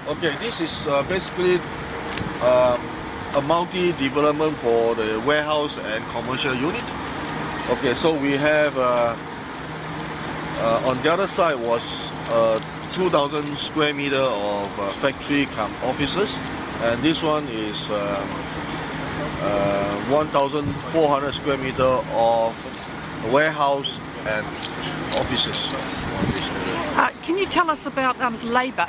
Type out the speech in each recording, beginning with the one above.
Okay, this is basically a multi-development for the warehouse and commercial unit. Okay, so we have on the other side was 2,000 square meter of factory cum offices, and this one is 1,400 square meter of warehouse and offices. Can you tell us about labour?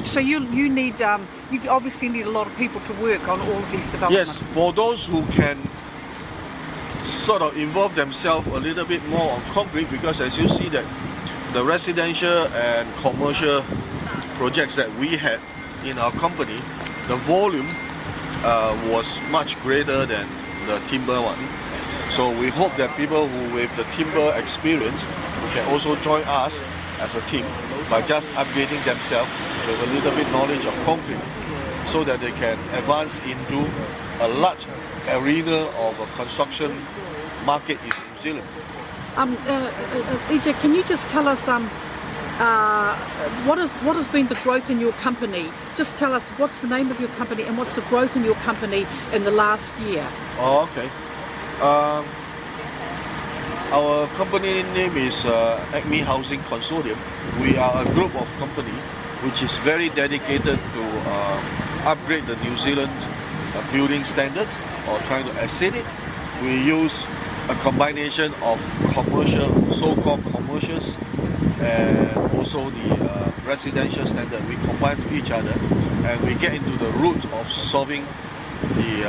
So you need, you obviously need a lot of people to work on all of these developments. Yes, for those who can sort of involve themselves a little bit more on concrete, because as you see that the residential and commercial projects that we had in our company, the volume was much greater than the timber one. So we hope that people who with the timber experience who can also join us as a team by just upgrading themselves with a little bit knowledge of concrete, so that they can advance into a large arena of a construction market in New Zealand. EJ, can you just tell us what has been the growth in your company? Just tell us what's the name of your company and what's the growth in your company in the last year. Oh, okay. Our company name is Acme Housing Consortium. We are a group of companies which is very dedicated to upgrade the New Zealand building standard or trying to exceed it. We use a combination of commercial, so-called commercials, and also the residential standard. We combine with each other and we get into the root of solving the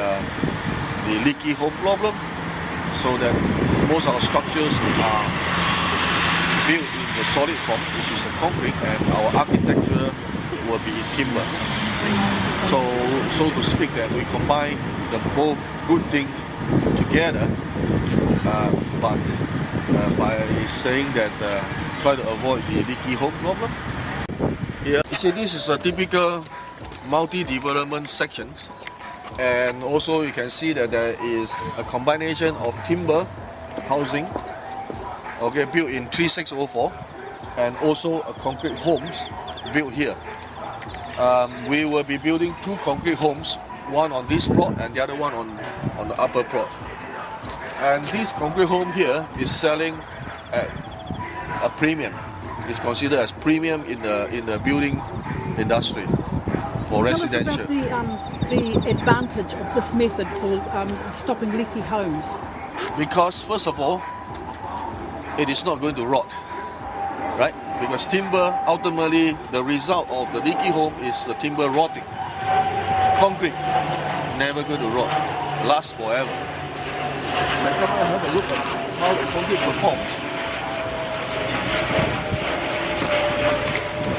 leaky home problem, so that most of our structures are built in the solid form, which is the concrete, and our architecture will be in timber. So to speak, that we combine the both good things together, but by saying that try to avoid the leaky home problem. Here, you see, this is a typical multi-development sections, and also you can see that there is a combination of timber housing, okay, built in 3604, and also a concrete homes built here. We will be building two concrete homes, one on this plot and the other one on the upper plot. And this concrete home here is selling at a premium. It's considered as premium in the building industry for residential. Tell us about the advantage of this method for stopping leaky homes. Because first of all, it is not going to rot, right? Because timber, ultimately, the result of the leaky home is the timber rotting. Concrete, never going to rot, lasts forever. Now come and have a look at how the concrete performs.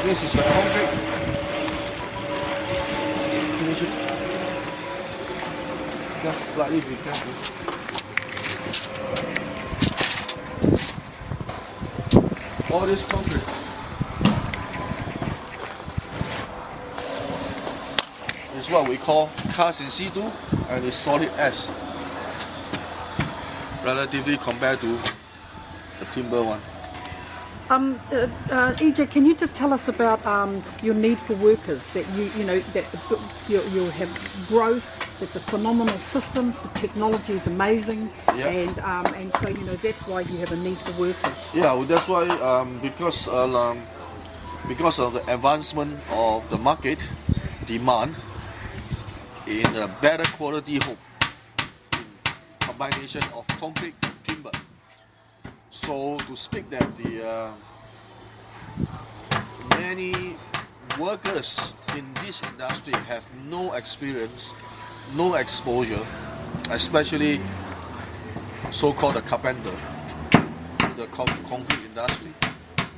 This is the concrete. Finish it. Just slightly be careful. All this concrete is what we call cast in situ, and it's solid S, relatively compared to the timber one. EJ, can you just tell us about your need for workers? That you have growth. It's a phenomenal system. The technology is amazing, and so that's why you have a need for workers. Yeah, well, that's why because of the advancement of the market demand in a better quality home, in combination of concrete and timber. So to speak that the many workers in this industry have no experience, no exposure, especially so-called the carpenter, the concrete industry.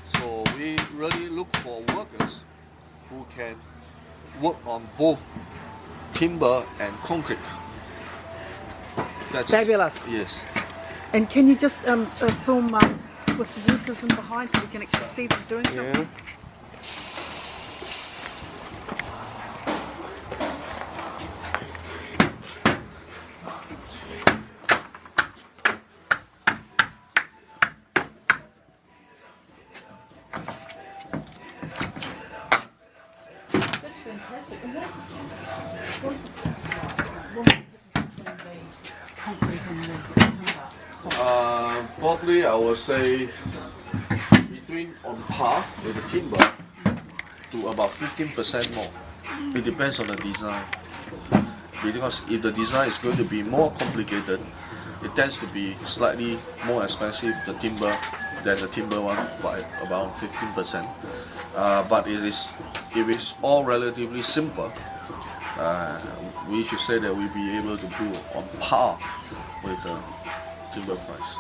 So we really look for workers who can work on both timber and concrete. That's fabulous. Yes. And can you just film with the workers in behind so we can actually see them doing something? Yeah. fantastic. And what's the cost like? What's the difference between the concrete and the timber cost? Probably I would say between on par with the timber to about 15% more. It depends on the design. Because if the design is going to be more complicated, it tends to be slightly more expensive, the timber, than the timber one by around 15%. But if it's all relatively simple, we should say that we'll be able to do on par with the timber price.